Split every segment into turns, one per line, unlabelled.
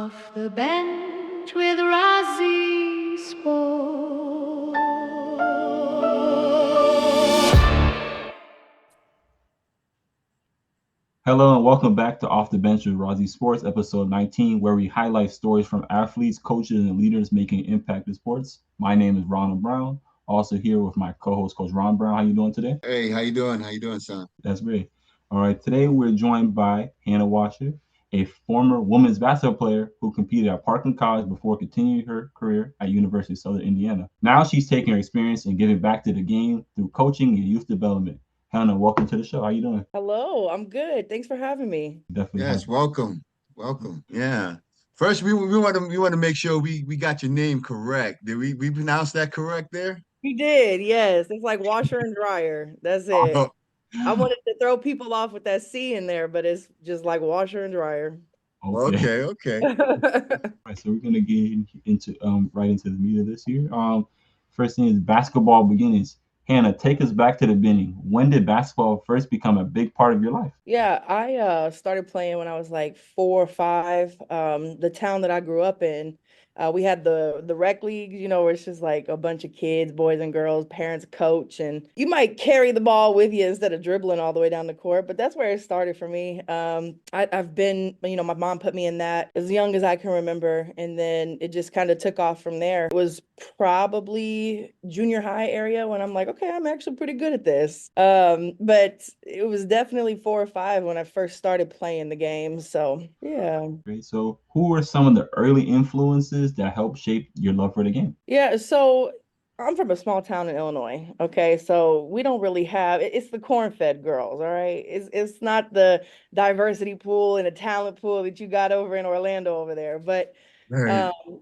Off the bench with Rozzy Sport.
Hello and welcome back to Off the Bench with Rozzy Sports, episode 19, where we highlight stories from athletes, coaches, and leaders making impact in sports. My name is Ronald Brown. Also here with my co-host, Coach Ron Brown. How you doing today?
Hey, how you doing? How you doing, son?
That's great. All right, today we're joined by Hannah Wascher, a former women's basketball player who competed at Parkland College before continuing her career at University of Southern Indiana. Now she's taking her experience and giving back to the game through coaching and youth development. Hannah, welcome to the show. How you doing?
Hello, I'm good. Thanks for having me.
Definitely have.
Yes, welcome. Welcome. Yeah. First, we want to make sure we got your name correct. Did we pronounce that correct there?
We did, yes. It's like washer and dryer. That's it.
Oh,
I wanted to throw people off with that C in there, but it's just like washer and dryer.
Okay.
okay, okay.
Right, so we're gonna get into right into the meat of this here. First thing is basketball beginnings. Hannah, take us back to the beginning. When did basketball first become a big part of your life?
Yeah, I started playing when I was like 4 or 5. The town that I grew up in, we had the rec league, where it's just like a bunch of kids, boys and girls, parents coach, and you might carry the ball with you instead of dribbling all the way down the court. But that's where it started for me. I've been, my mom put me in that as young as I can remember, and then it just kind of took off from there. It was probably junior high area when I'm like, okay, I'm actually pretty good at this. But it was definitely 4 or 5 when I first started playing the game. So yeah.
Great. So, who were some of the early influences that helped shape your love for the game?
Yeah, so I'm from a small town in Illinois. Okay, so we don't really have it's the corn-fed girls, all right? It's not the diversity pool and the talent pool that you got over in Orlando over there. But
Right.
um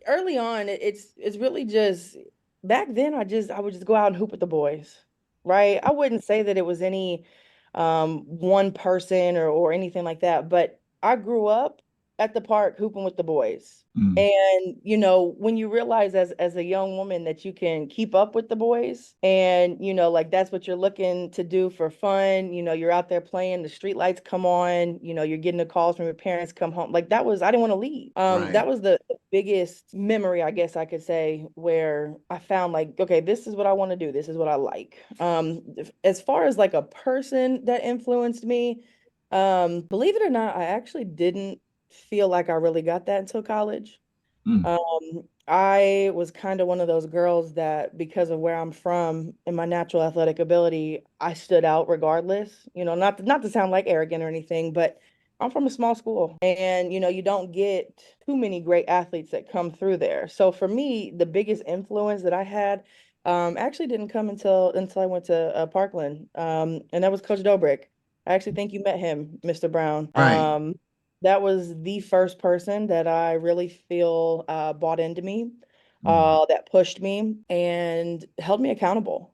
early on, it's really just back then I would just go out and hoop with the boys, right? I wouldn't say that it was any one person or anything like that, but I grew up at the park hooping with the boys.
Mm,
And when you realize as a young woman that you can keep up with the boys and like that's what you're looking to do for fun, you're out there playing, the street lights come on, you're getting the calls from your parents come home. Like that was I didn't want to leave.
Right.
That was the biggest memory, I guess I could say, where I found like, okay, this is what I want to do. This is what I like. As far as like a person that influenced me, believe it or not, I actually didn't feel like I really got that until college.
mm,
I was kind of one of those girls that because of where I'm from and my natural athletic ability, I stood out regardless. Not to sound like arrogant or anything, but I'm from a small school and you don't get too many great athletes that come through there. So for me, the biggest influence that I had actually didn't come until I went to Parkland. And that was Coach Dobrik. I actually think you met him, Mr. Brown.
Right.
That was the first person that I really feel bought into me,
mm,
that pushed me and held me accountable,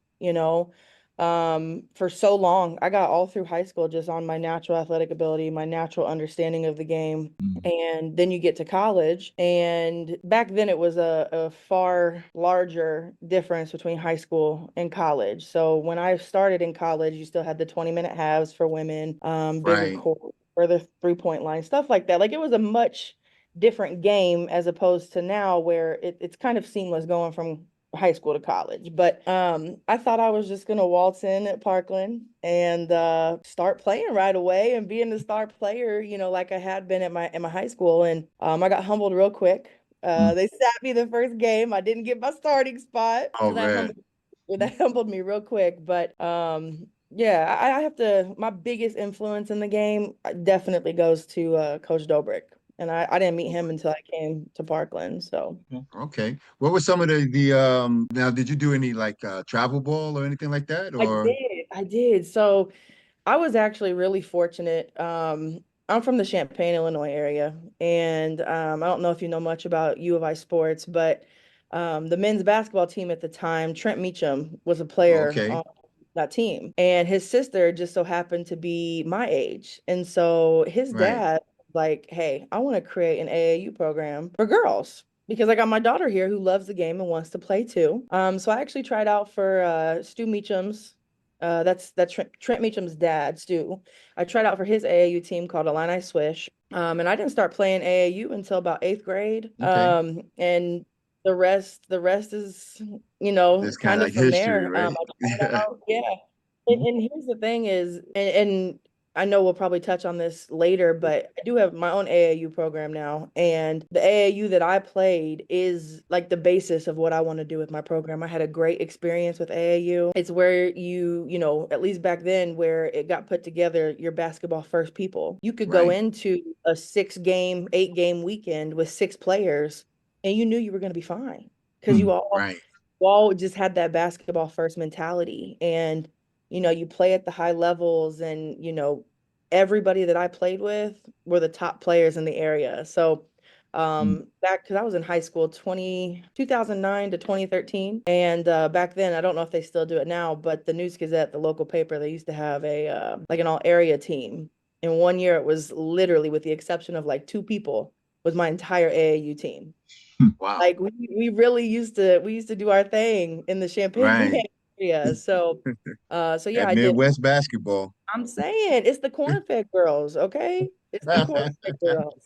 for so long. I got all through high school just on my natural athletic ability, my natural understanding of the game.
mm,
And then you get to college, and back then it was a far larger difference between high school and college. So when I started in college, you still had the 20-minute halves for women, bigger
Right.
court, further 3-point line, stuff like that. Like it was a much different game as opposed to now where it's kind of seamless going from high school to college. But I thought I was just gonna waltz in at Parkland and start playing right away and being the star player, like I had been at my high school. And I got humbled real quick.
mm.
They sat me the first game. I didn't get my starting spot,
Oh
so
man.
that humbled me real quick. But yeah, I have to. My biggest influence in the game definitely goes to Coach Dobrik, and I didn't meet him until I came to Parkland. So
Okay.
Okay. What were some of the now did you do any like travel ball or anything like that?
I
Or
did, I did. So I was actually really fortunate. I'm from the Champaign, Illinois area, and I don't know if you know much about U of I sports, but the men's basketball team at the time, Trent Meacham, was a player
okay.
on that team, and his sister just so happened to be my age, and so his
Right.
dad was like, "Hey, I want to create an AAU program for girls." Because I got my daughter here who loves the game and wants to play too. So I actually tried out for Stu Meacham's that's Trent Meacham's dad, Stu. I tried out for his AAU team called Illini Swish. And I didn't start playing AAU until about 8th grade.
Okay.
And the rest is,
That's kind
kind
of
of
like
from
history,
there.
right?
I got
Yeah.
out, yeah. And here's the thing is, and I know we'll probably touch on this later, but I do have my own AAU program now. And the AAU that I played is like the basis of what I want to do with my program. I had a great experience with AAU. It's where at least back then, where it got put together, your basketball first people. You could go
Right.
into a 6-game, 8-game weekend with 6 players, and you knew you were going to be fine because
Hmm.
Right.
you all just had that basketball first mentality. And you play at the high levels, and everybody that I played with were the top players in the area. So
Hmm.
back because I was in high school 2009 to 2013. And back then, I don't know if they still do it now, but the News Gazette, the local paper, they used to have a like an all area team. And one year it was literally, with the exception of like 2 people, was my entire AAU team.
Wow.
Like we really used to do our thing in the Champaign
Right.
area. So yeah,
That
I did.
Midwest basketball.
I'm saying it's the corn-fed girls, okay? It's the corn-fed girls.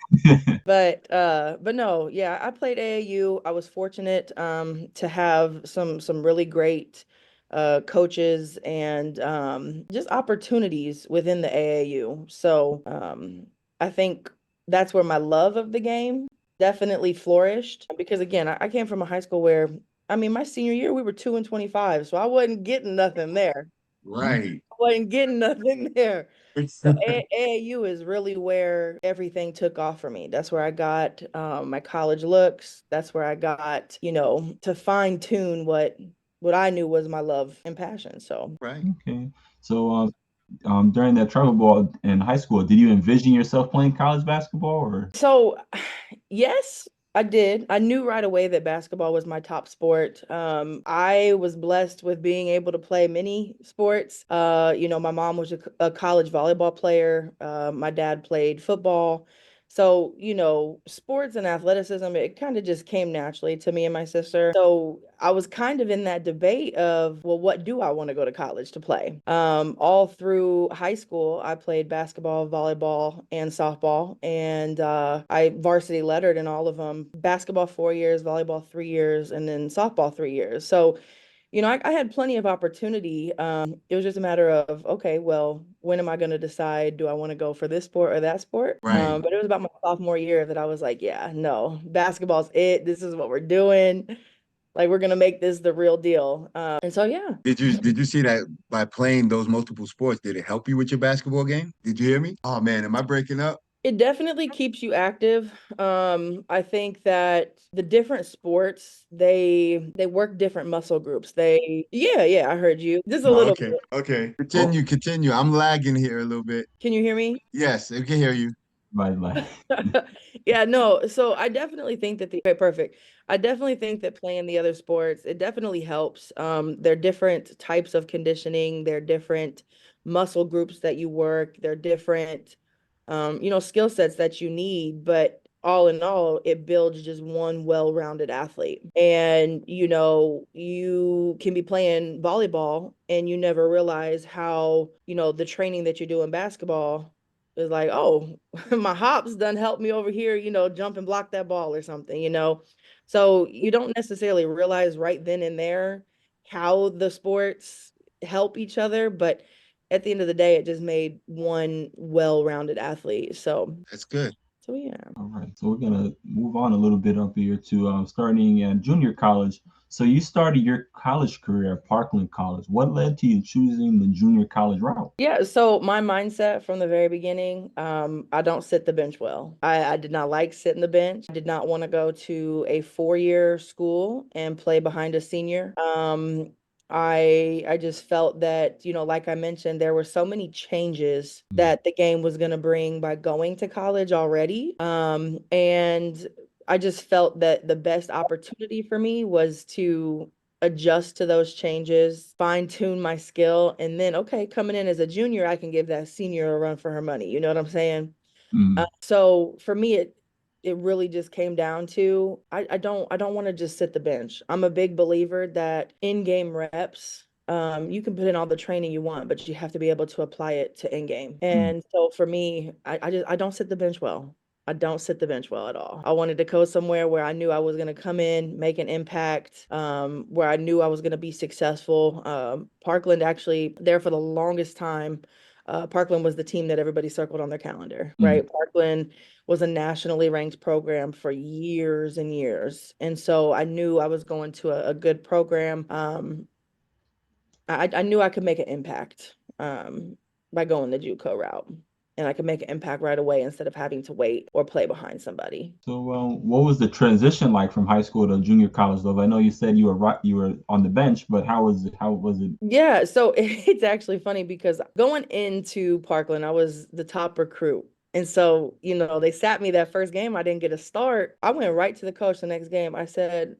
But no, yeah, I played AAU. I was fortunate to have some really great coaches and just opportunities within the AAU. So I think that's where my love of the game definitely flourished, because again, I came from a high school where, I mean, my senior year we were 2 and 25, so I wasn't getting nothing there.
Right.
I wasn't getting nothing there. So AAU is really where everything took off for me. That's where I got my college looks. That's where I got, to fine tune what I knew was my love and passion. So
Right.
Okay. So, during that travel ball in high school, did you envision yourself playing college basketball or?
So, yes, I did. I knew right away that basketball was my top sport. I was blessed with being able to play many sports. My mom was a college volleyball player. My dad played football. So, sports and athleticism, it kind of just came naturally to me and my sister. So I was kind of in that debate of, well, what do I want to go to college to play? All through high school, I played basketball, volleyball, and softball, and I varsity lettered in all of them. Basketball 4 years, volleyball 3 years, and then softball 3 years. So I had plenty of opportunity. It was just a matter of, okay, well, when am I going to decide? Do I want to go for this sport or that sport?
Right.
But it was about my sophomore year that I was like, yeah, no, basketball's it. This is what we're doing. Like, we're going to make this the real deal. And so, yeah.
Did you see that by playing those multiple sports, did it help you with your basketball game? Did you hear me? Oh man, am I breaking up?
It definitely keeps you active. I think that the different sports, they work different muscle groups. Yeah, I heard you. Just a
Oh,
little
okay.
bit.
Okay.
Oh,
Continue. I'm lagging here a little bit.
Can you hear me?
Yes, I can hear you.
like,
Yeah, no. So I definitely think that okay, perfect. I definitely think that playing the other sports, it definitely helps. They're different types of conditioning, they're different muscle groups that you work, they're different skill sets that you need, but all in all, it builds just one well-rounded athlete. And you can be playing volleyball and you never realize how, the training that you do in basketball is like, oh, my hops done helped me over here, jump and block that ball or something. So you don't necessarily realize right then and there how the sports help each other, but at the end of the day, it just made one well-rounded athlete.
That's good.
So yeah.
all right. So we're gonna move on a little bit up here to starting in junior college. So you started your college career at Parkland College. What led to you choosing the junior college route?
Yeah, so my mindset from the very beginning, I don't sit the bench well. I did not like sitting the bench. I did not want to go to a 4-year school and play behind a senior. I just felt that, like I mentioned, there were so many changes that the game was going to bring by going to college already. And I just felt that the best opportunity for me was to adjust to those changes, fine tune my skill, and then, okay, coming in as a junior, I can give that senior a run for her money. You know what I'm saying?
Mm,
So for me, it really just came down to I don't want to just sit the bench. I'm a big believer that in-game reps you can put in all the training you want, but you have to be able to apply it to in game. And so for me, I don't sit the bench well. I don't sit the bench well at all. I wanted to go somewhere where I knew I was going to come in, make an impact, where I knew I was going to be successful. Parkland, actually, there for the longest time, Parkland was the team that everybody circled on their calendar, right? Parkland was a nationally ranked program for years and years. And so I knew I was going to a good program. I knew I could make an impact by going the JUCO route. And I could make an impact right away instead of having to wait or play behind somebody.
So, what was the transition like from high school to junior college level? I know you said you were on the bench, but how was it? How was it?
Yeah, so it's actually funny because going into Parkland, I was the top recruit. And so, they sat me that first game. I didn't get a start. I went right to the coach the next game. I said,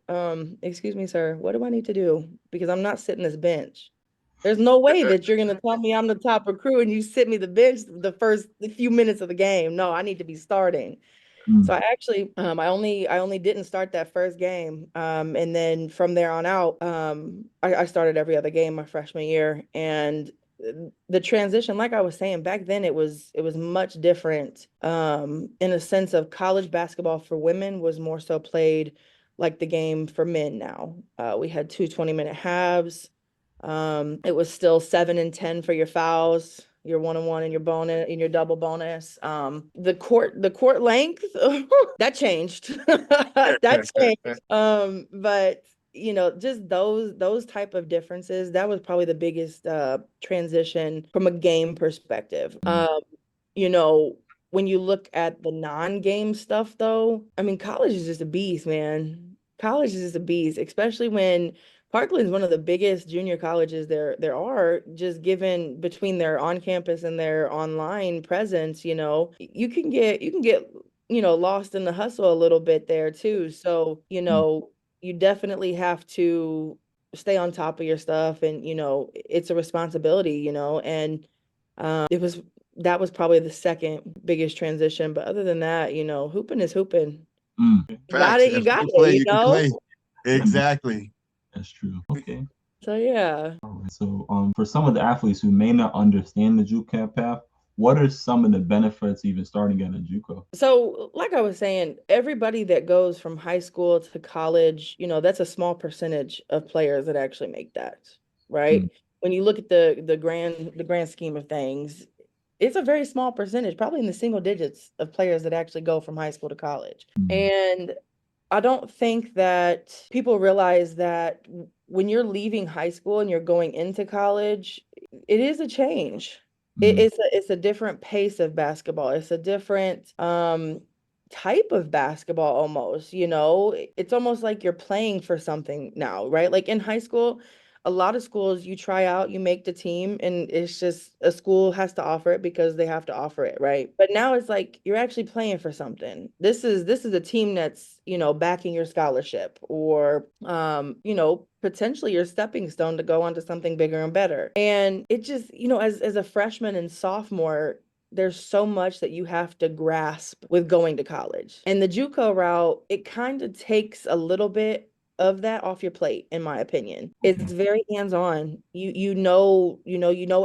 excuse me, sir, what do I need to do? Because I'm not sitting this bench. There's no way that you're going to tell me I'm the top recruit and you sit me the bench the first few minutes of the game. No, I need to be starting. So I actually, I only didn't start that first game. And then from there on out, I started every other game my freshman year. And the transition, like I was saying, back then it was much different. In a sense of college basketball for women was more so played like the game for men now. We had 2 20-minute halves. It was still 7 and 10 for your fouls, your 1-on-1 and your bonus and your double bonus. The court length that changed. That changed. But just those type of differences, that was probably the biggest transition from a game perspective. You know, when you look at the non-game stuff though, I mean, college is just a beast, man. College is just a beast, especially when Parkland is one of the biggest junior colleges there are, just given between their on-campus and their online presence, you can get lost in the hustle a little bit there too. So, you definitely have to stay on top of your stuff and, it's a responsibility, and it was that was probably the second biggest transition. But other than that, hooping is hooping. You got
Facts.
it, you
If you
got
can play,
it,
you can play. Exactly.
That's true. Okay.
So yeah.
All right. So, for some of the athletes who may not understand the JUCO path, what are some of the benefits even starting at a JUCO?
So, like I was saying, everybody that goes from high school to college, that's a small percentage of players that actually make that, right? When you look at the grand scheme of things, it's a very small percentage, probably in the single digits of players that actually go from high school to college. And I don't think that people realize that when you're leaving high school and you're going into college, it is a change. It's a different pace of basketball. It's a different type of basketball almost, It's almost like you're playing for something now, right? Like in high school, a lot of schools you try out, you make the team, and it's just a school has to offer it because they have to offer it, right? But now it's like you're actually playing for something. This is a team that's, backing your scholarship or potentially your stepping stone to go on to something bigger and better. And it just, as a freshman and sophomore, there's so much that you have to grasp with going to college. And the JUCO route, it kind of takes a little bit of that off your plate, in my opinion. It's very hands-on. You know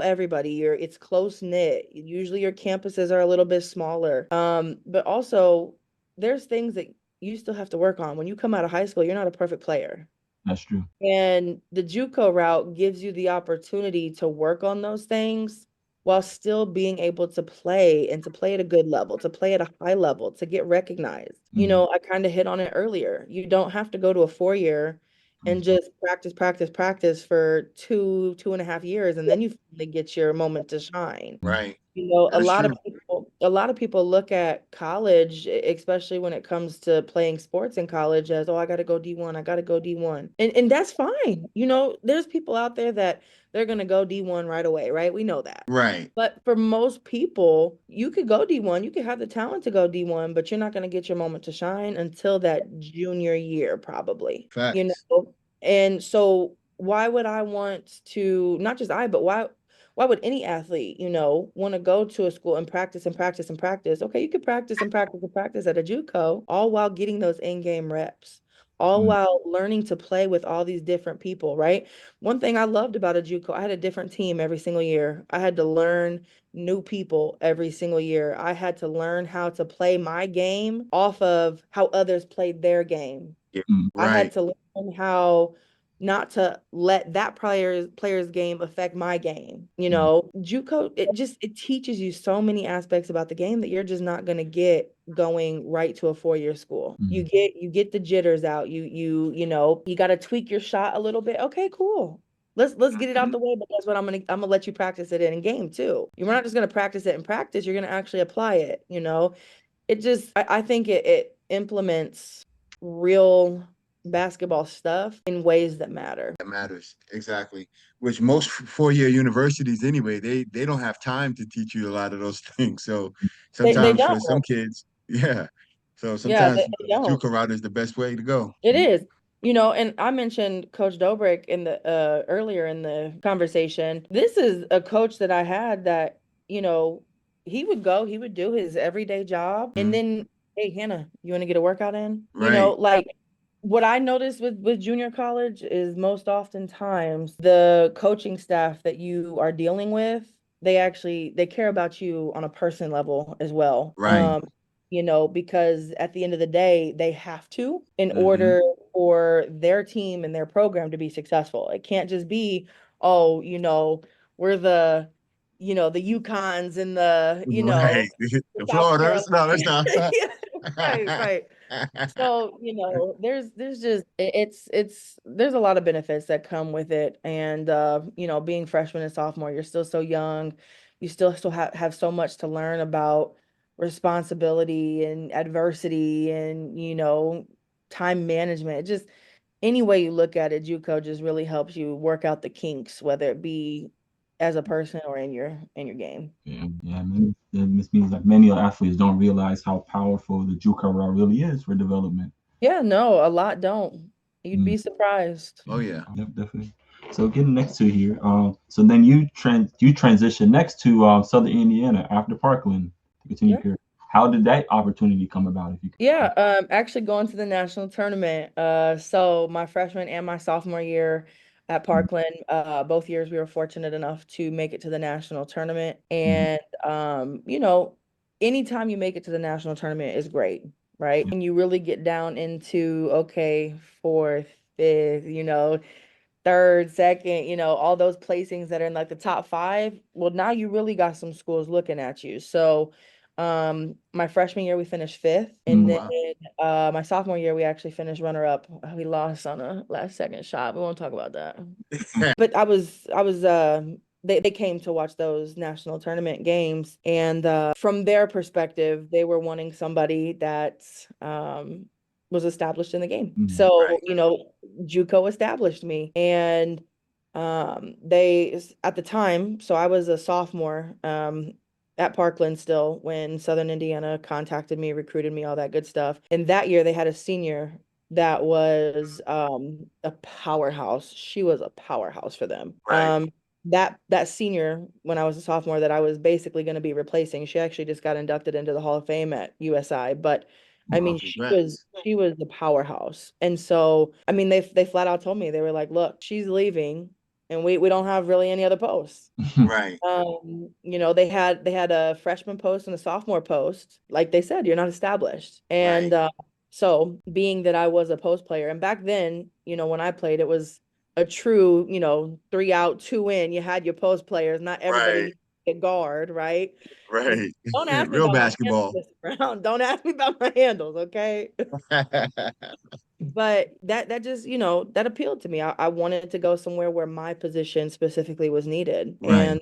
everybody. It's close knit. Usually your campuses are a little bit smaller. But also there's things that you still have to work on. When you come out of high school, you're not a perfect player.
That's true.
And the JUCO route gives you the opportunity to work on those things while still being able to play and to play at a good level, to play at a high level, to get recognized. I kind of hit on it earlier. You don't have to go to a 4-year and just practice for 2.5 years, and then you finally get your moment to shine.
Right.
A
That's
lot
true.
a lot of people look at college, especially when it comes to playing sports in college, as, oh, I got to go D1, I got to go D1. And that's fine. There's people out there that they're going to go D1 right away, right? We know that.
Right.
But for most people, you could go D1, you could have the talent to go D1, but you're not going to get your moment to shine until that junior year, probably.
Facts.
And so why would I want to, not just but why would any athlete, want to go to a school and practice and practice and practice? Okay, you could practice and practice and practice at a JUCO, all while getting those in-game reps, all
Mm.
while learning to play with all these different people, right? One thing I loved about a JUCO, I had a different team every single year. I had to learn new people every single year. I had to learn how to play my game off of how others played their game.
Yeah,
Mm.
I had
right.
to learn how not to let that player's game affect my game. You know, JUCO, it teaches you so many aspects about the game that you're just not going to get going right to a 4-year school.
Mm.
You get the jitters out. You know, you got to tweak your shot a little bit. Okay, cool. Let's get it out the way, but that's what I'm gonna let you practice it in game too. You're not just gonna practice it in practice, you're gonna actually apply it, you know. I think it implements real basketball stuff in ways that matter.
That matters. Exactly. Which most 4-year universities anyway, they don't have time to teach you a lot of those things. So
They
sometimes for
don't.
some kids, yeah. So
Yeah,
sometimes
they
the
don't.
JUCO route is the best way to go.
It is. You know, and I mentioned Coach Dobrik in the earlier in the conversation. This is a coach that I had that, you know, he would do his everyday job, and
Mhm.
then, hey, Hannah, you want to get a workout in? You know,
Right.
like what I noticed with junior college is most oftentimes the coaching staff that you are dealing with, they care about you on a person level as well.
Right.
You know, because at the end of the day, they have to in
Hmm.
order for their team and their program to be successful. It can't just be, oh, you know, we're the, you know, the Yukons and the, you know,
Right.
the
The
South
Floridas.
Carolina.
No, that's not.
Yeah, right, right. So, you know, there's just there's a lot of benefits that come with it. And you know, being freshman and sophomore, you're still so young. You still have so much to learn about responsibility and adversity and, you know, time management. It just any way you look at it, JUCO just really helps you work out the kinks, whether it be as a person or in your game.
Yeah, yeah. This means that many athletes don't realize how powerful the JUCO route really is for development.
Yeah, no, a lot don't. You'd
Mm.
be surprised.
Oh yeah.
Yep, definitely. So getting next to here, so then you transition next to Southern Indiana after Parkland to continue
Yeah.
your career. How did that opportunity come about? If you
Yeah, actually going to the national tournament. So my freshman and my sophomore year at
could.
Parkland, both years we were fortunate enough to make it to the national tournament.
Mhm.
And you know, anytime you make it to the national tournament is great, right? And you really get down into okay, fourth, fifth, you know, third, second, you know, all those placings that are in like the top five. Well, now you really got some schools looking at you. So, my freshman year we finished fifth, and
Mm.
then
Wow.
my sophomore year we actually finished runner up. We lost on a last second shot. We won't talk about that. But they came to watch those national tournament games, and from their perspective, they were wanting somebody that was established in the game.
Mm.
So,
Right.
you know, JUCO established me, and they at the time, so I was a sophomore at Parkland still when Southern Indiana contacted me, recruited me, all that good stuff. And that year they had a senior that was a powerhouse. She was a powerhouse for them.
Right.
That senior when I was a sophomore that I was basically going to be replacing, she actually just got inducted into the Hall of Fame at USI, but I
Well,
mean
congrats.
she was the powerhouse. And so I mean they flat out told me, they were like, "Look, she's leaving and we don't have really any other posts."
Right.
You know, they had a freshman post and a sophomore post. Like they said, you're not established. And
Right.
so being that I was a post player, and back then, you know, when I played, it was a true, you know, 3 out, 2 in. You had your post players, not everybody
Right.
needed to guard, right? And
Right.
don't ask me
Real
about my handles
basketball.
this round. Don't ask me about my handles, okay? But that just, you know, that appealed to me. I wanted to go somewhere where my position specifically was needed.
Right.
And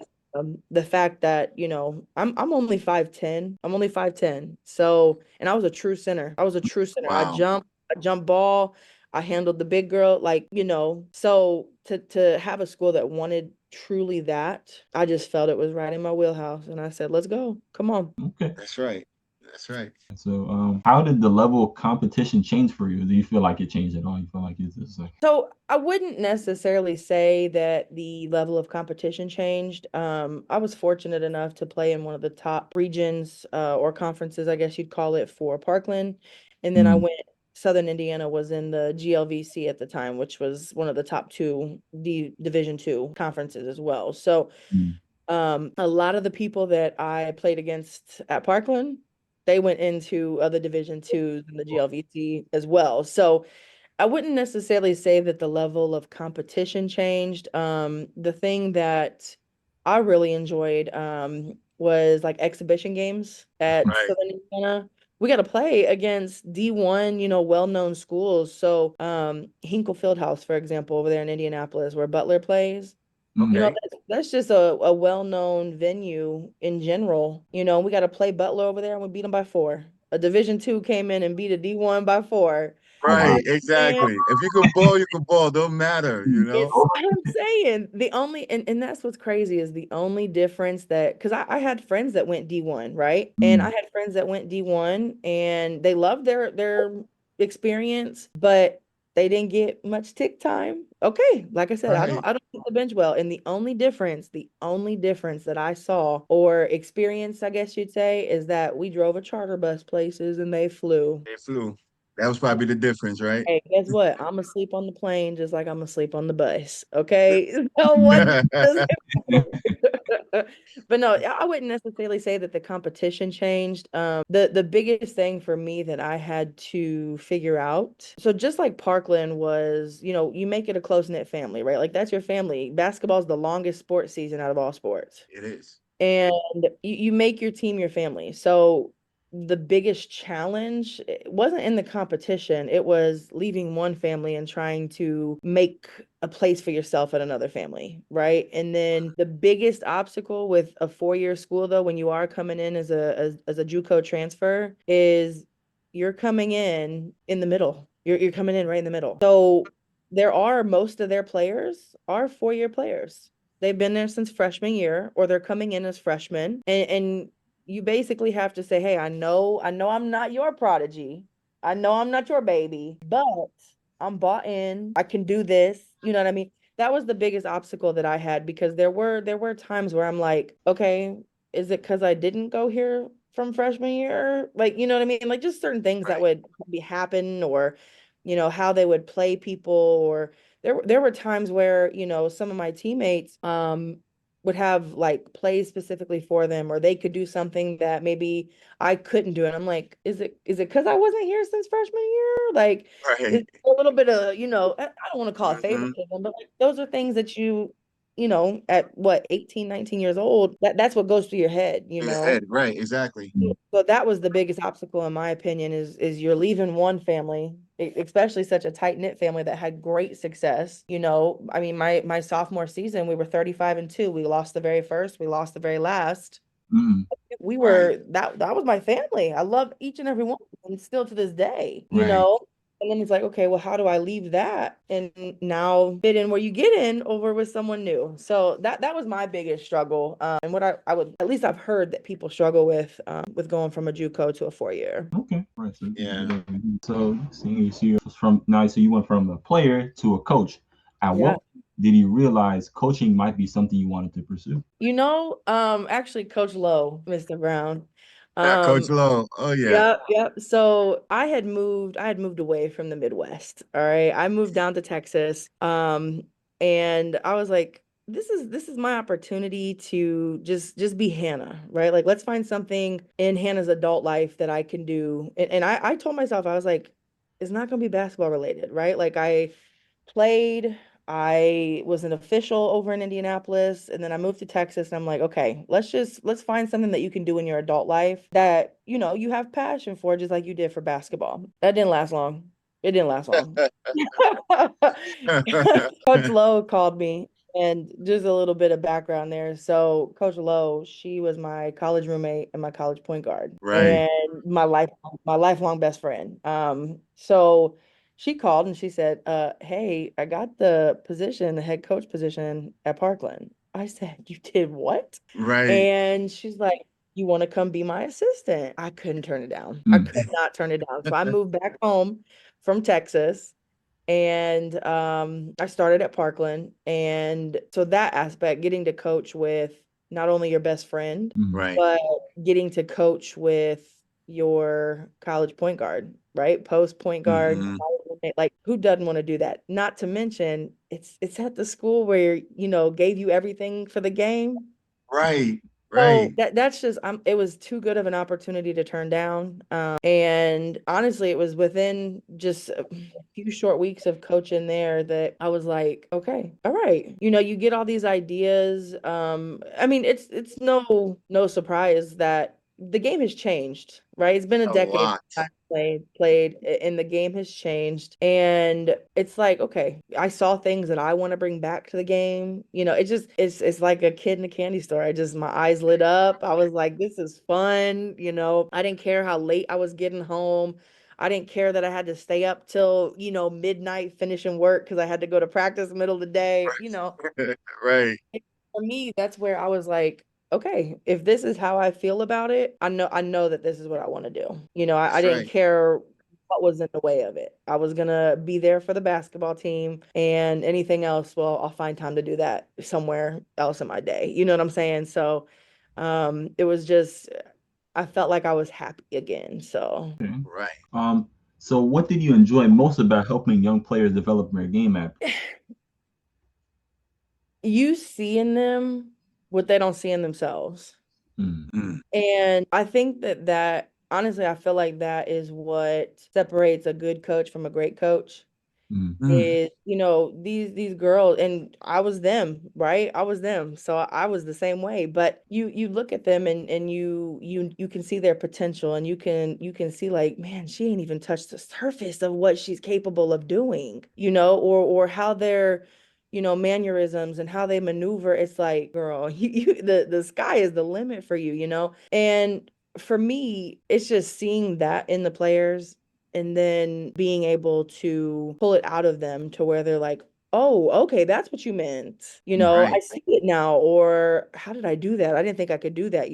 the fact that, you know, I'm only 5'10". I'm only 5'10". So, and I was a true center. I was a true center.
Wow.
I jump ball, I handled the big girl, like, you know. So to have a school that wanted truly that, I just felt it was right in my wheelhouse. And I said, let's go. Come on.
Okay.
That's right. That's right.
So, how did the level of competition change for you? Do you feel like it changed at all? You feel like it's just like,
So I wouldn't necessarily say that the level of competition changed. I was fortunate enough to play in one of the top regions or conferences, I guess you'd call it, for Parkland. And then I
mm,
went Southern Indiana was in the GLVC at the time, which was one of the top two Division two conferences as well. So
Mm.
a lot of the people that I played against at Parkland, they went into other Division twos in the GLVC as well. So I wouldn't necessarily say that the level of competition changed. The thing that I really enjoyed was like exhibition games at
Right.
Southern Indiana. We got to play against D1, well-known schools. So Hinkle Fieldhouse, for example, over there in Indianapolis, where Butler plays.
Mm.
Okay.
That's just a well-known venue in general. We got to play Butler over there and we beat them by 4. A Division two came in and beat a D1 by 4.
Oh
You know
wow.
Right,
what I'm saying?
exactly. If you can ball, you can ball. Don't matter, you
Mm.
know?
It's what I'm saying. The only and that's what's crazy is the only difference that because I had friends that went D1, right? And I
Mm.
had friends that went D1 and they loved their experience, but they didn't get much tick time. Okay, like I said,
Right.
I don't hit the bench well. And the only difference that I saw or experienced, I guess you'd say, is that we drove a charter bus places and they flew.
They flew. That was probably the difference, right?
Hey, guess what? I'm asleep on the plane just like I'm asleep on the bus. Okay. So what does but no, I wouldn't necessarily say that the competition changed. The biggest thing for me that I had to figure out, so just like Parkland was, you make it a close-knit family, right? Like that's your family. Basketball is the longest sports season out of all sports.
It is.
And you make your team your family. So the biggest challenge wasn't in the competition, it was leaving one family and trying to make a place for yourself at another family, right? And then the biggest obstacle with a 4-year school, though, when you are coming in as a JUCO transfer, is you're coming in the middle. You're coming in right in the middle. So most of their players are 4-year players. They've been there since freshman year, or they're coming in as freshmen, and you basically have to say, hey, I know I'm not your prodigy. I know I'm not your baby, but I'm bought in. I can do this. You know what I mean? That was the biggest obstacle that I had because there were times where I'm like, okay, is it because I didn't go here from freshman year? Like, you know what I mean? Like just certain things that
Right.
would be happen or, how they would play people or there were times where, some of my teammates would have like plays specifically for them or they could do something that maybe I couldn't do. And I'm like, is it because I wasn't here since freshman year? Like,
Right.
it's a little bit of, I don't want to call it
Hmm.
favoritism, but like those are things that at what, 18, 19 years old, that's what goes through your head,
In the head. Right. Exactly.
Mm.
So that was the biggest obstacle in my opinion is you're leaving one family, especially such a tight-knit family that had great success. I mean, my sophomore season, we were 35-2. We lost the very first, we lost the very last.
Mm.
We
Right.
were that was my family. I love each and every one of them still to this day,
Right.
And then it's like, okay, well, how do I leave that and now fit in where you get in over with someone new? So that was my biggest struggle. And what I would at least I've heard that people struggle with going from a JUCO to a 4-year.
Okay. Right. So,
Yeah.
seeing as you from now, so you went from a player to a coach. At
Yeah.
what point did you realize coaching might be something you wanted to pursue?
Actually Coach Lowe, Mr. Brown.
Coach
Um,
Lowe. Oh yeah.
Yep, yep. So I had moved away from the Midwest. All right. I moved down to Texas. And I was like, this is my opportunity to just be Hannah, right? Like let's find something in Hannah's adult life that I can do. And I told myself, I was like, it's not gonna be basketball related, right? Like I played. I was an official over in Indianapolis and then I moved to Texas and I'm like, okay, let's find something that you can do in your adult life that, you have passion for just like you did for basketball. That didn't last long. It didn't last long. Coach Lowe called me and just a little bit of background there. So Coach Lowe, she was my college roommate and my college point guard
Right.
and my lifelong best friend. So she called and she said, hey, I got the position, the head coach position at Parkland. I said, you did what?
Right.
And she's like, you want to come be my assistant? I couldn't turn it down. I
Mm.
could not turn it down. So I moved back home from Texas and I started at Parkland. And so that aspect, getting to coach with not only your best friend,
Mm.
Right.
but getting to coach with your college point guard, right? Post point guard,
Hmm.
like who doesn't want to do that? Not to mention it's at the school where, gave you everything for the game.
Right,
So
right.
that's just it was too good of an opportunity to turn down. And honestly, it was within just a few short weeks of coaching there that I was like, okay, all right. You get all these ideas. I mean, it's no surprise that the game has changed, right? It's been a
A
decade
lot.
since I played, and the game has changed. And it's like, okay, I saw things that I want to bring back to the game. It's like a kid in a candy store. My eyes lit up. I was like, this is fun. I didn't care how late I was getting home. I didn't care that I had to stay up till, midnight finishing work because I had to go to practice middle of the day.
Right,
For me, that's where I was like, okay, if this is how I feel about it, I know that this is what I want to do. I
that's
didn't
right.
care what was in the way of it. I was gonna be there for the basketball team, and anything else, well, I'll find time to do that somewhere else in my day. You know what I'm saying? So, it was just I felt like I was happy again. So
Okay.
Right.
So what did you enjoy most about helping young players develop their game app?
you see in them what they don't see in themselves.
Mm,
Mm,
And I think that honestly, I feel like that is what separates a good coach from a great coach
mm,
mm.
is, these girls, and I was them, right? I was them. So I was the same way. But you look at them and you can see their potential, and you can see like, man, she ain't even touched the surface of what she's capable of doing, or how their mannerisms and how they maneuver. It's like, girl, the sky is the limit for you. And for me, it's just seeing that in the players and then being able to pull it out of them to where they're like, oh, okay, that's what you meant. I
Right.
see it now. Or how did I do that? I didn't think I could do that.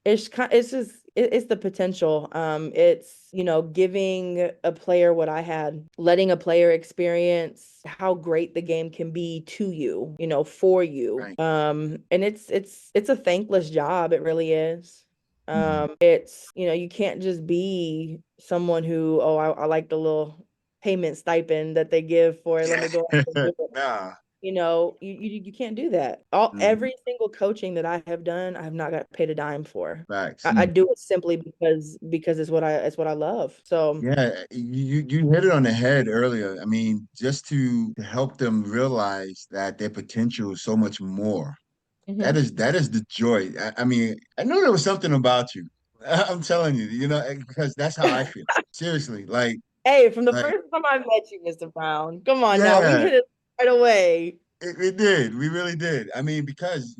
It's just it's the potential. It's, giving a player what I had, letting a player experience how great the game can be to you, for you.
Right.
And it's a thankless job. It really is.
mm.
It's, you can't just be someone who, oh, I like the little payment stipend that they give for it. Let me go ahead and do it.
Nah.
You can't do that.
Hmm.
Every single coaching that I have done, I have not got paid a dime for.
Facts.
I do it simply because it's what I love. So,
Yeah, you hit it on the head earlier. I mean, just to help them realize that their potential is so much more. That
mhm.
is that is the joy. I mean, I know there was something about you. I'm telling you, because that's how I feel. Seriously,
Hey, from the
like,
first time I met you, Mr. Brown, come on now, we
yeah,
hit it right away.
it did. We really did. I mean, because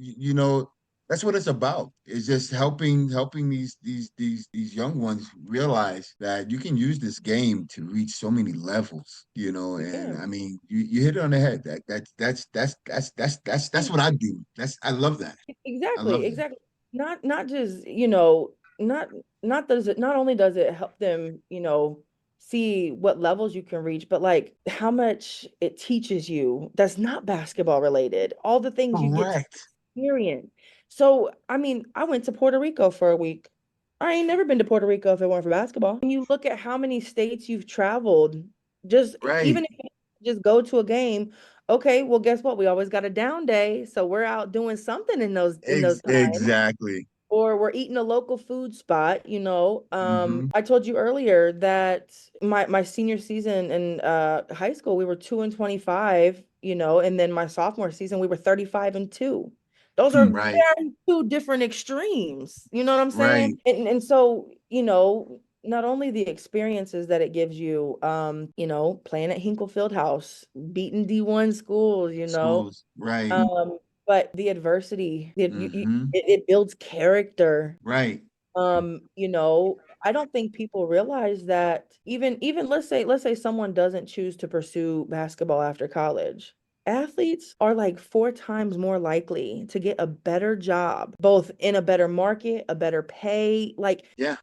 that's what it's about. It's just helping these young ones realize that you can use this game to reach so many levels.
You
And
can.
I mean, you hit it on the head. That's what I do. I love that. I
Exactly,
love that.
exactly. Not just, not not only does it help them, see what levels you can reach, but like how much it teaches you that's not basketball related, all the things you get to
Correct.
experience. So, I mean, I went to Puerto Rico for a week. I ain't never been to Puerto Rico if it weren't for basketball. When you look at how many states you've traveled, just
Right.
even if you just go to a game, okay, well, guess what? We always got a down day, so we're out doing something in those times,
Exactly.
or we're eating a local food spot.
Hmm.
I told you earlier that my senior season in high school, we were 2-25, and then my sophomore season, we were 35-2. Those are
Right.
very two different extremes. You know what I'm saying?
Right.
And so, not only the experiences that it gives you, playing at Hinkle Fieldhouse, beating D1 schools,
Schools. Right.
but the adversity,
Hmm.
it builds character.
Right.
I don't think people realize that even let's say someone doesn't choose to pursue basketball after college. Athletes are like 4 times more likely to get a better job, both in a better market, a better pay. Like
Yeah.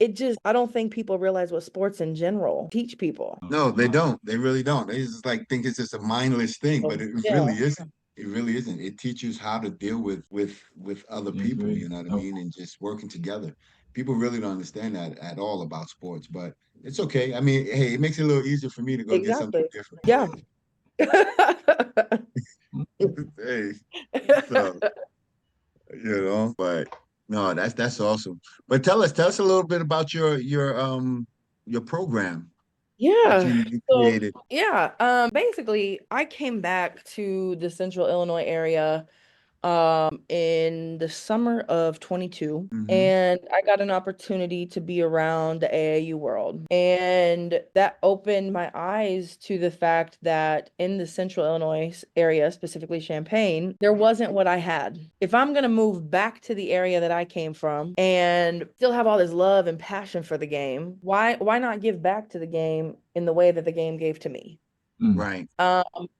I don't think people realize what sports in general teach people.
No, they don't. They really don't. They just like think it's just a mindless thing, but
So,
it really
yeah.
isn't. It really isn't. It teaches how to deal with other
Yes,
people,
sir.
you know what I
Oh,
mean, and just working together. People really don't understand that at all about sports, but it's okay. I mean, hey, it makes it a little easier for me to go get something
Exactly.
different.
Yeah.
Hey, so but no, that's awesome. But tell us a little bit about your program that
Yeah.
you
So
created.
yeah, basically I came back to the Central Illinois area in the summer of 22,
Hmm.
and I got an opportunity to be around the AAU world, and that opened my eyes to the fact that in the Central Illinois area, specifically Champaign, there wasn't what I had. If I'm going to move back to the area that I came from and still have all this love and passion for the game, why not give back to the game in the way that the game gave to me?
mm,
Right,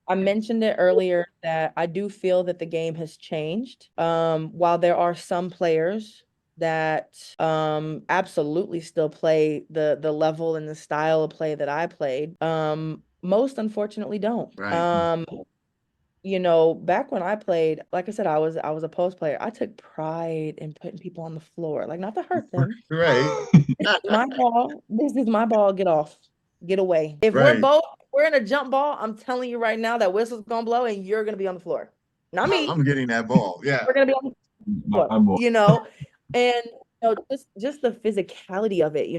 I mentioned it earlier that I do feel that the game has changed. While there are some players that absolutely still play the level and the style of play that I played, most unfortunately don't.
right.
Back when I played, like I said, I was a post player. I took pride in putting people on the floor, like not to hurt them.
Right,
This is my ball. This is my ball. Get off. Get away. If
right.
we're in a jump ball, I'm telling you right now that whistle's gonna blow and you're gonna be on the floor. Not me.
I'm getting that ball. Yeah.
We're gonna be on the
my
floor,
boy.
and just the physicality of it.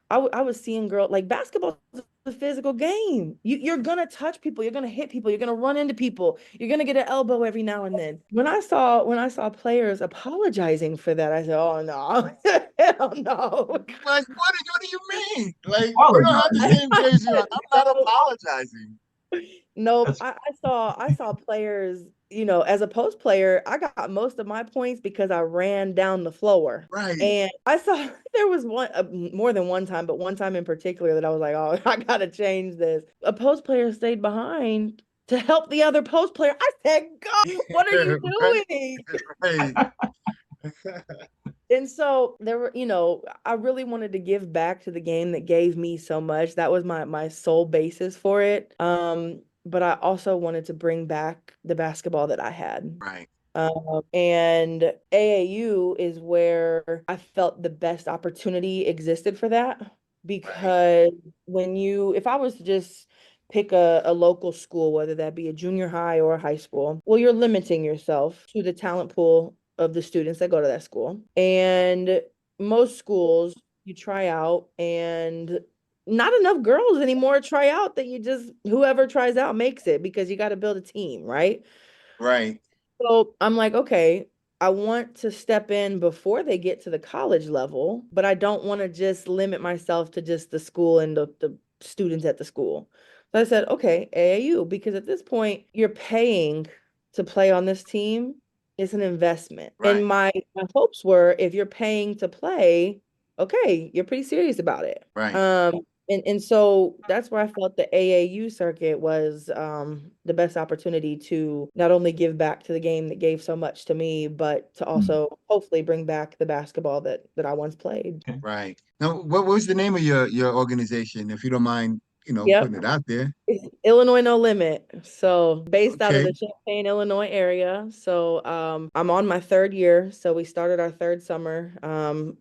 I was seeing girls like basketball is a physical game. You're gonna touch people, you're gonna hit people, you're gonna run into people, you're gonna get an elbow every now and then. When I saw players apologizing for that, I said, "Oh no, hell no."
What do you mean? Like, we don't have the
Apologize.
same jersey on. I'm not
So,
apologizing.
nope.
That's
I saw players, as a post player, I got most of my points because I ran down the floor.
Right.
And I saw there was more than one time, but one time in particular that I was like, oh, I gotta change this. A post player stayed behind to help the other post player. I said, God, what are you
Right,
doing?
right.
And so there were, I really wanted to give back to the game that gave me so much. That was my sole basis for it. But I also wanted to bring back the basketball that I had.
Right,
And AAU is where I felt the best opportunity existed for that
right,
because if I was to just pick a local school, whether that be a junior high or a high school, well, you're limiting yourself to the talent pool of the students that go to that school. And most schools, you try out and not enough girls anymore try out that whoever tries out makes it because you got to build a team, right?
right,
So I'm like, okay, I want to step in before they get to the college level, but I don't want to just limit myself to just the school and the students at the school. So I said, okay, AAU, because at this point, you're paying to play on this team. It's an investment. And
right,
my hopes were if you're paying to play, okay, you're pretty serious about it.
right.
And so that's where I felt the AAU circuit was the best opportunity to not only give back to the game that gave so much to me, but to
mm,
also hopefully bring back the basketball that I once played.
okay.
Right. Now, what was the name of your organization, if you don't mind,
Yep.
putting it out there?
It's Illinois No Limit. So based out of
Okay.
the Champaign, Illinois area. So I'm on my third year. So we started our third summer.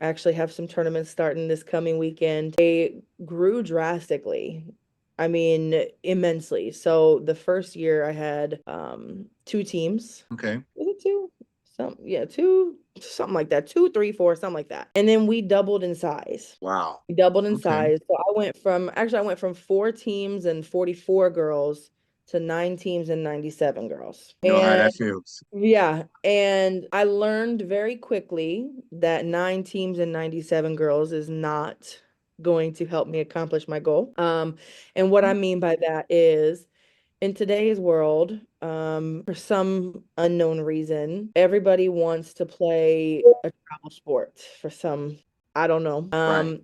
Actually have some tournaments starting this coming weekend. They grew drastically. I mean, immensely. So the first year I had two teams.
Okay.
Was it two? Two, something like that. Two, three, four, something like that. And then we doubled in size.
Wow.
We doubled in
Okay.
size. So I went from 4 teams and 44 girls to 9 teams and 97 girls.
Know how
And
that feels.
yeah, and I learned very quickly that 9 teams and 97 girls is not going to help me accomplish my goal. And what I mean by that is in today's world, for some unknown reason, everybody wants to play a travel sport for some, I don't know.
Right.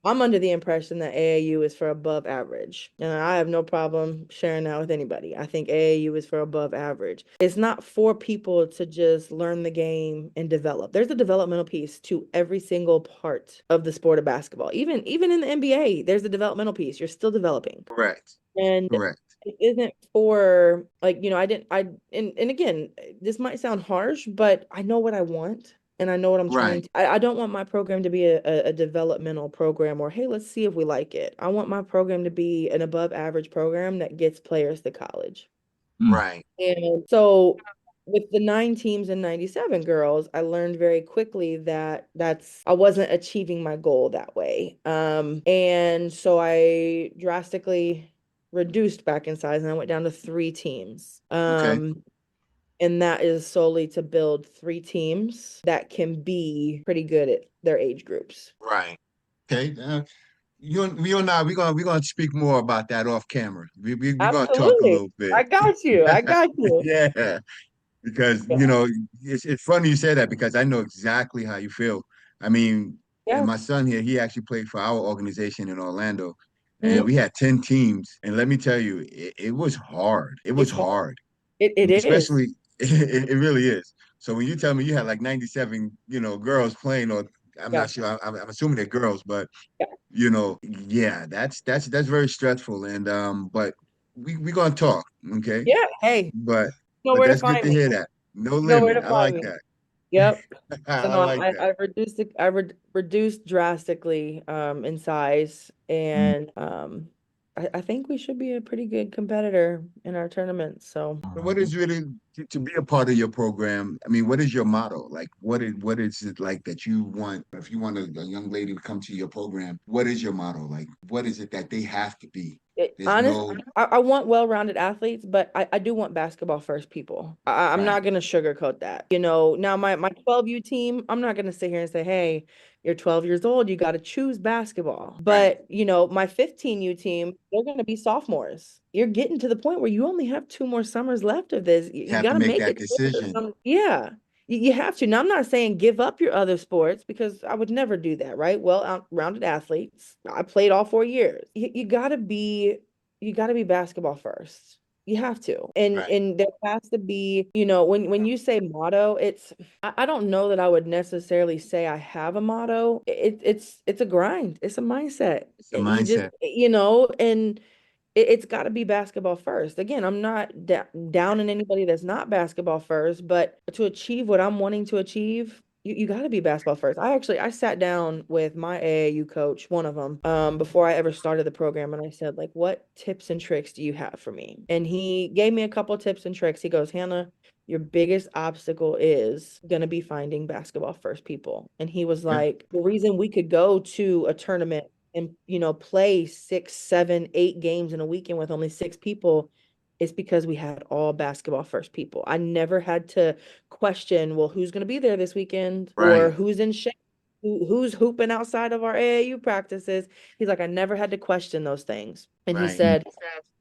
I'm under the impression that AAU is for above average, and I have no problem sharing that with anybody. I think AAU is for above average. It's not for people to just learn the game and develop. There's a developmental piece to every single part of the sport of basketball. Even in the NBA, there's a developmental piece. You're still developing.
Correct.
And
Correct.
it isn't for like, I didn't I and again, this might sound harsh, but I know what I want and I know what I'm trying
Right.
to. I don't want my program to be a developmental program or hey, let's see if we like it. I want my program to be an above average program that gets players to college.
Mm.
Right.
And so with the 9 teams and 97 girls, I learned very quickly that I wasn't achieving my goal that way. And so I drastically reduced back in size and I went down to 3 teams.
Okay.
And that is solely to build 3 teams that can be pretty good at their age groups.
Right. Okay. You and I, we're gonna speak more about that off camera. We're gonna talk a
Absolutely.
little bit.
I got you. I got you.
Yeah. Because
Yeah.
it's funny you say that because I know exactly how you feel. I mean, and
Yeah.
my son here, he actually played for our organization in Orlando, and
Mhm.
we had 10 teams. And let me tell you, it was hard. It was
It's hard.
hard,
It is.
especially it really is. So when you tell me you had like 97, girls playing, or I'm
Yeah.
not sure, I'm assuming they're girls, but
Yeah.
yeah, that's very stressful. And but we're gonna talk, okay?
Yeah. Hey,
But
know
but
where to
that's good
find
to
me.
hear that. No
You know where
limit.
to
I
find
like
me.
that.
Yep. So
I
no,
like that.
I reduced drastically in size
Mm.
and I think we should be a pretty good competitor in our tournament. So
So what is really to be a part of your program? I mean, what is your motto? Like, what is it like that you want? If you want a young lady to come to your program, what is your motto? Like, what is it that they have to be? There's
honest,
no
I want well-rounded athletes, but I do want basketball first people. I'm
right,
not gonna sugarcoat that. Now my 12U team, I'm not gonna sit here and say, hey, you're 12 years old, you got to choose basketball.
right.
But my 15U team, they're gonna be sophomores. You're getting to the point where you only have 2 more summers left of this. You,
You
you
have
got
to
to
make
make
that
it clear.
decision.
Yeah. You have to. Now, I'm not saying give up your other sports because I would never do that, right? Well-rounded athletes. I played all 4 years. You got to be basketball first. You have to. And
Right.
and there has to be, when you say motto, I don't know that I would necessarily say I have a motto. It's a grind. It's a mindset.
It's the
You just,
mindset.
and it's got to be basketball first. Again, I'm not down in anybody that's not basketball first, but to achieve what I'm wanting to achieve, you got to be basketball first. I sat down with my AAU coach, one of them, before I ever started the program, and I said, like, what tips and tricks do you have for me? And he gave me a couple tips and tricks. He goes, Hannah, your biggest obstacle is going to be finding basketball first people. And he was
Yeah.
like, the reason we could go to a tournament and play 6, 7, 8 games in a weekend with only 6 people is because we had all basketball first people. I never had to question, well, who's going to be there this weekend or
Right.
who's in shape, who's hooping outside of our AAU practices. He's like, I never had to question those things. And he
Right.
Mm.
said,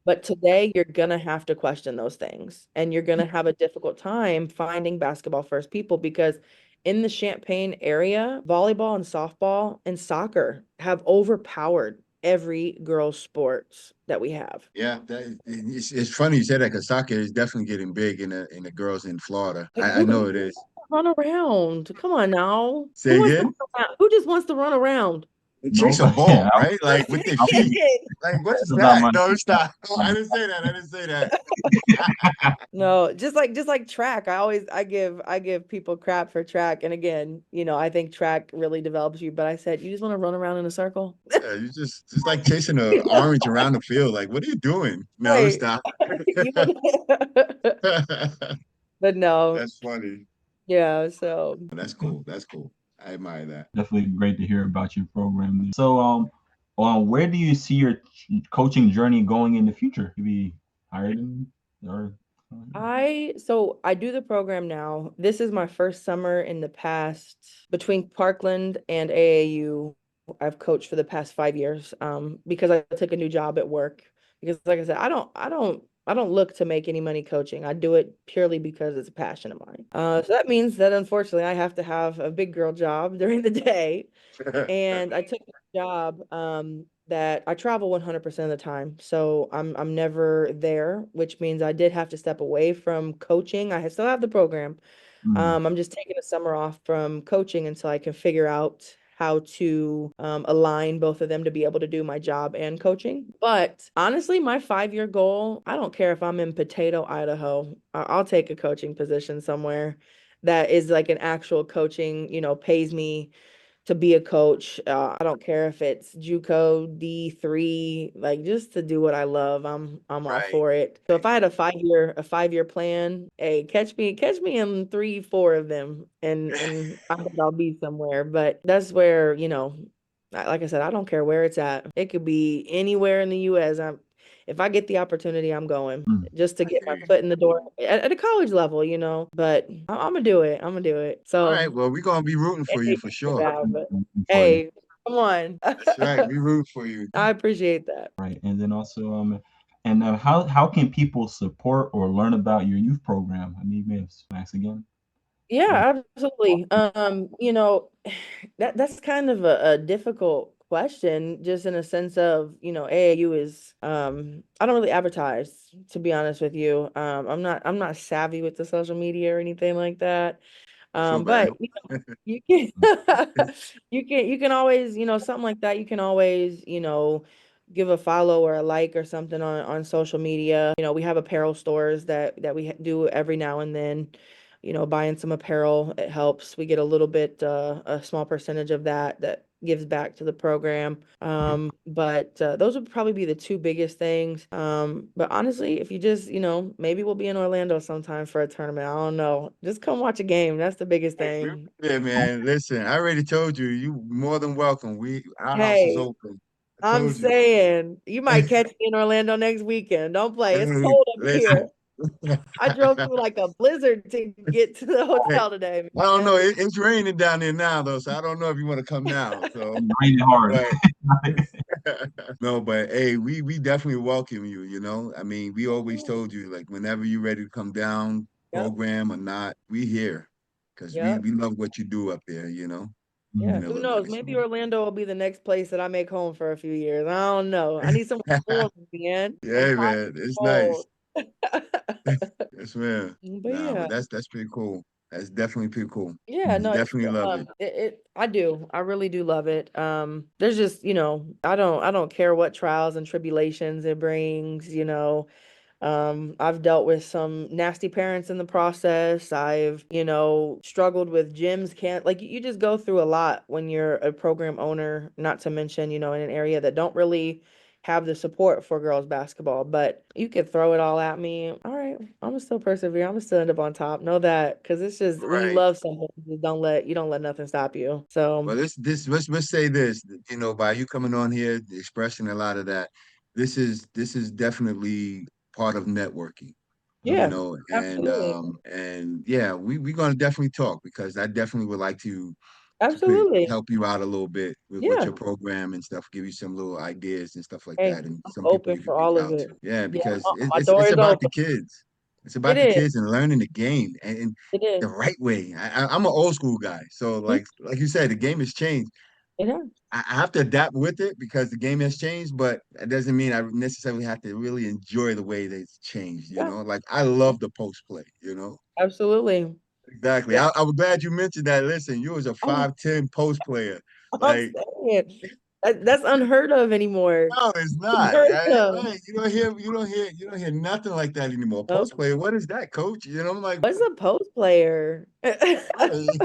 but today you're going to have to question those things and you're going to have a difficult time finding basketball first people because in the Champaign area, volleyball and softball and soccer have overpowered every girls' sports that we have.
Yeah, it's funny you said that because soccer is definitely getting big in the girls in Florida.
Like
I
who
know it is.
run around? Come on now. Who
Say
wants to
again?
run around? Who just wants to run around?
It takes a
Nobody.
ball, right? Like with their
I was
feet. Like, what is
about
that?
my
No, stop. No, I didn't say that. I didn't say that.
No, just like track. I give people crap for track. And again, I think track really develops you, but I said you just want to run around in a circle.
Yeah, you just like chasing a orange around the field. Like, what are you doing? No,
Right.
stop.
You but no,
That's funny.
yeah, so
That's cool. That's cool. I admire that.
definitely great to hear about your program. So, where do you see your coaching journey going in the future? You be hired in or
I do the program now. This is my first summer in the past between Parkland and AAU. I've coached for the past 5 years because I took a new job at work. Because like I said, I don't look to make any money coaching. I do it purely because it's a passion of mine. So that means that unfortunately I have to have a big girl job during the day. And I took a job that I travel 100% of the time. So I'm never there, which means I did have to step away from coaching. I still have the program.
mm,
I'm just taking a summer off from coaching until I can figure out how to align both of them to be able to do my job and coaching. But honestly, my 5-year goal, I don't care if I'm in Potato, Idaho. I'll take a coaching position somewhere that is like an actual coaching, pays me to be a coach. I don't care if it's JUCO, D3, like just to do what I love. I'm all
Right.
for it. So if I had a 5-year plan, hey, catch me in 3, 4 of them, and I think I'll be somewhere. But that's where, like I said, I don't care where it's at. It could be anywhere in the US. If I get the opportunity, I'm going
Mm.
just to
I
get
hear
my
you.
foot in the door at a college level, But I'm gonna do it. I'm gonna do it.
All
So
right. Well, we're gonna be rooting for you
hey,
for
for
sure.
that, but
For you.
hey, come on.
That's right. We root for you.
I appreciate that.
Right. And then also, and how can people support or learn about your youth program? I mean, maybe Max again.
Yeah, absolutely. That's kind of a difficult question, just in a sense of, AAU is I don't really advertise, to be honest with you. I'm not savvy with the social media or anything like that.
I feel bad.
But you can you can always, something like that, you can always, give a follow or a like or something on social media. We have apparel stores that we do every now and then. Buying some apparel, it helps. We get a little bit, a small percentage of that gives back to the program. But those would probably be the two biggest things. But honestly, if you just, maybe we'll be in Orlando sometime for a tournament. I don't know. Just come watch a game. That's the biggest thing.
Yeah, man. Listen, I already told you. You more than welcome. Our house is
Hey,
open. I
I'm
told you.
saying you might catch me in Orlando next weekend. Don't play. It's
Hey,
cold up
listen.
here. I drove through like a blizzard to get to the
Hey,
hotel today,
I don't
man.
know. It's raining down there now, though, so I don't know if you want to come now. So,
Raining hard.
but no, but hey, we definitely welcome you. I mean, we always told you like whenever you're ready to come down,
Yep,
program or not, we here because we
yep.
we love what you do up there.
Yeah,
Mhm.
who
Never let
knows?
us
Maybe
know.
Orlando will be the next place that I make home for a few years. I don't know. I need some warm, man. It's
Yeah,
hot
man,
and
it's nice.
cold.
Yes, man.
But
Nah,
yeah.
but that's pretty cool. That's definitely pretty cool.
Yeah, no, it's
Definitely love it.
I do. I really do love it. There's just, I don't care what trials and tribulations it brings. I've dealt with some nasty parents in the process. I've, struggled with gyms can't like you just go through a lot when you're a program owner, not to mention, in an area that don't really have the support for girls basketball. But you could throw it all at me. All right, I'm gonna still persevere. I'm gonna still end up on top. Know that, because it's just when you
Right.
love something, you don't let nothing stop you. So
Well, this let's say this, by you coming on here, expressing a lot of that, this is definitely part of networking,
yeah, absolutely.
and yeah, we're gonna definitely talk because I definitely would like to
Absolutely.
help you out a little bit with
Yeah.
your program and stuff, give you some little ideas and stuff like
Hey,
that, and
I'm
some people
open
you can
for
reach
all of
out
it.
to. Yeah,
Yeah,
because
my door
it's
is
about the
open.
kids. It's
It
about the
is.
kids and learning the game and
It
the
is.
right way. I'm an old school guy, so
Mhm.
like you said, the game has changed.
It is.
I have to adapt with it because the game has changed, but it doesn't mean I necessarily have to really enjoy the way that it's changed.
Yeah,
Like I love the post play.
absolutely.
Exactly.
Yeah.
I was glad you mentioned that. Listen, you was a
I'm,
5'10" post player.
I'm
Like,
saying that's unheard of anymore.
no, it's not.
Unheard of.
Right. You don't hear nothing like that anymore. Post
Nope.
player, what is that, coach? I'm like,
What's a post player?
right,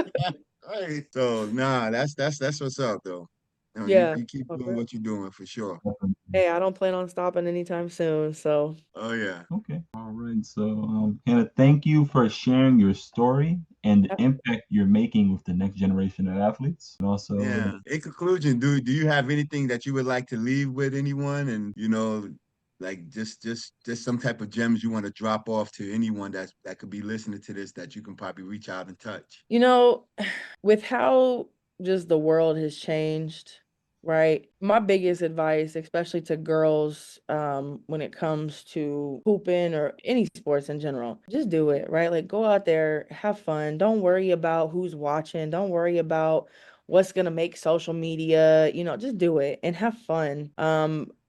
right. So nah, that's what's up though. No, you,
Yeah.
you keep doing
Okay.
what you're doing for sure.
Hey, I don't plan on stopping anytime soon. So
Oh yeah.
Okay. All right. So, Hannah, thank you for sharing your story and the
yeah.
impact you're making with the next generation of athletes. And also,
Yeah. In conclusion, do you have anything that you would like to leave with anyone? And like just some type of gems you want to drop off to anyone that could be listening to this that you can probably reach out and touch.
You know, with how just the world has changed, right? My biggest advice, especially to girls, when it comes to hooping or any sports in general, just do it, right? Like go out there, have fun. Don't worry about who's watching. Don't worry about what's gonna make social media, just do it and have fun.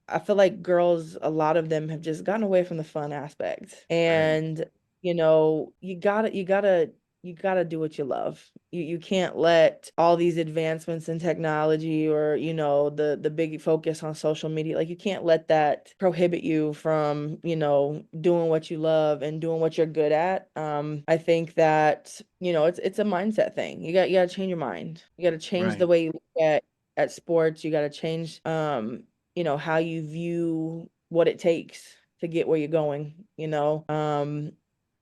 I feel like girls, a lot of them have just gotten away from the fun aspect.
Right.
And you gotta you got to do what you love. You can't let all these advancements in technology or, the big focus on social media, like you can't let that prohibit you from, doing what you love and doing what you're good at. I think that, it's a mindset thing. You got to change your mind. You got to change the
Right.
way you look at sports. You got to change, how you view what it takes to get where you're going.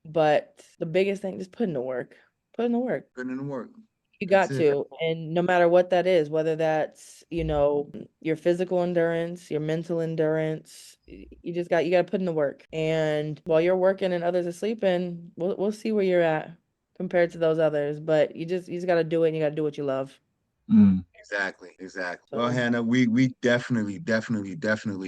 But the biggest thing, just put in the work. Put in the work.
Put in the work.
You
That's
got
it.
to. And no matter what that is, whether that's, your physical endurance, your mental endurance, you got to put in the work. And while you're working and others are sleeping, we'll see where you're at compared to those others. But you just got to do it, and you got to do what you love.
Exactly. Well,
So
Hannah, we definitely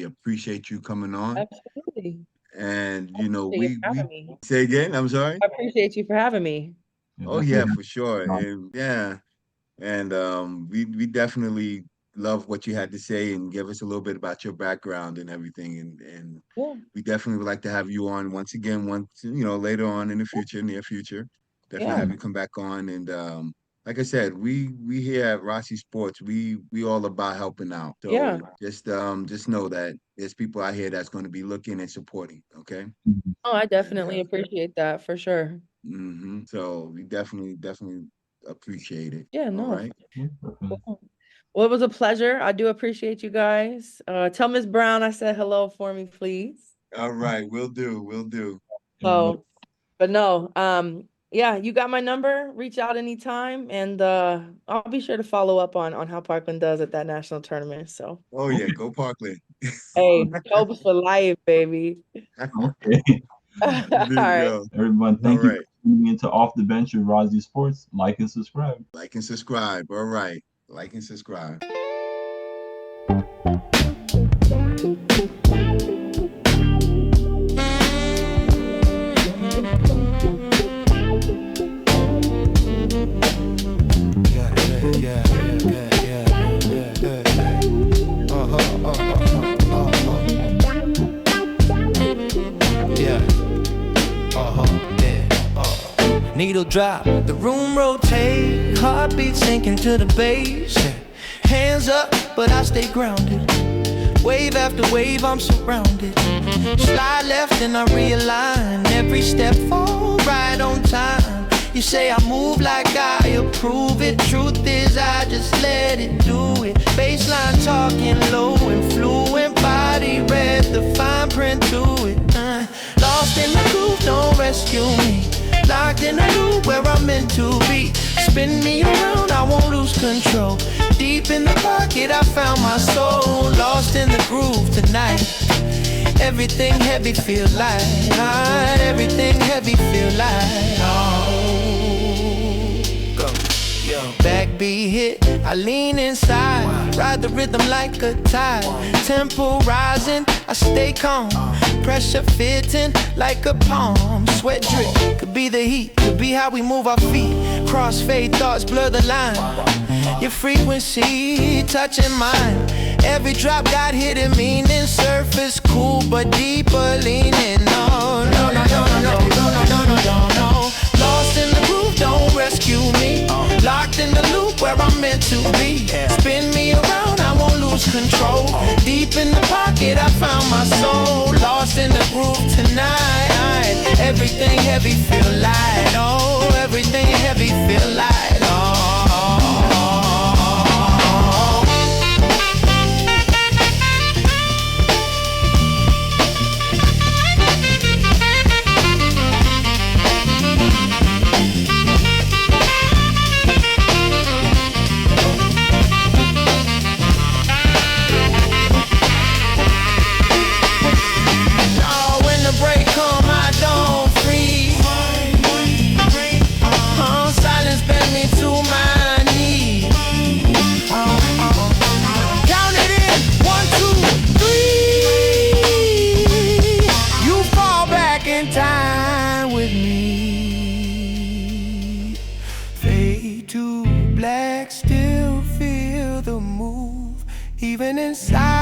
appreciate you coming on.
absolutely.
And
I appreciate you for
we
having me.
say again, I'm sorry.
I appreciate you for having me.
Yeah,
Oh yeah,
definitely.
for sure. And yeah. And we definitely love what you had to say and give us a little bit about your background and everything. And
Yeah.
we definitely would like to have you on once again, later on in the future, near future. Definitely
Yeah.
have you come back on. And like I said, we here at Rossi Sports, we all about helping out.
Yeah.
So just know that there's people out here that's going to be looking and supporting. Okay.
Oh, I
And
definitely appreciate that for sure.
so we definitely appreciate it.
Yeah,
All
no.
right.
Cool. Well, it was a pleasure. I do appreciate you guys. Tell Miss Brown I said hello for me, please.
All right, will do, will do.
So, but no, yeah, you got my number. Reach out anytime, and I'll be sure to follow up on how Parkland does at that national tournament. So,
Oh yeah, go Parkland.
hey, hopes for life, baby.
Okay.
All
There you
right.
go.
Everyone,
All
thank you for
right.
tuning into Off the Bench with Rozzy Sports. Like and subscribe.
Like and subscribe. All right. Like and subscribe.
Needle drop, the room rotate, heartbeat sinking to the base. Yeah. Hands up, but I stay grounded. Wave after wave, I'm surrounded. Slide left and I realign. Every step fall right on time. You say I move like I approve it. Truth is I just let it do it. Baseline talking low and fluent. Body read the fine print to it. Lost in the groove, don't rescue me. Locked in a loop where I'm meant to be. Spin me around, I won't lose control. Deep in the pocket, I found my soul. Lost in the groove tonight. Everything heavy feel light. Everything heavy feel light. Go. Yo. Backbeat hit, I lean inside. Ride the rhythm like a tide. Tempo rising, I stay calm. Pressure fitting like a palm. Sweat drip, could be the heat, could be how we move our feet. Crossfade thoughts blur the line. Your frequency touching mine. Every drop got hidden meaning. Surface cool but deeper leaning. No, no, no, no, no, no, no, no, no, no, no. Lost in the groove, don't rescue me. Locked in the loop where I'm meant to be. Spin me around, I won't lose control. Deep in the pocket, I found my soul. Lost in the groove tonight. Everything heavy feel light. Oh, everything heavy feel light. Oh. Even inside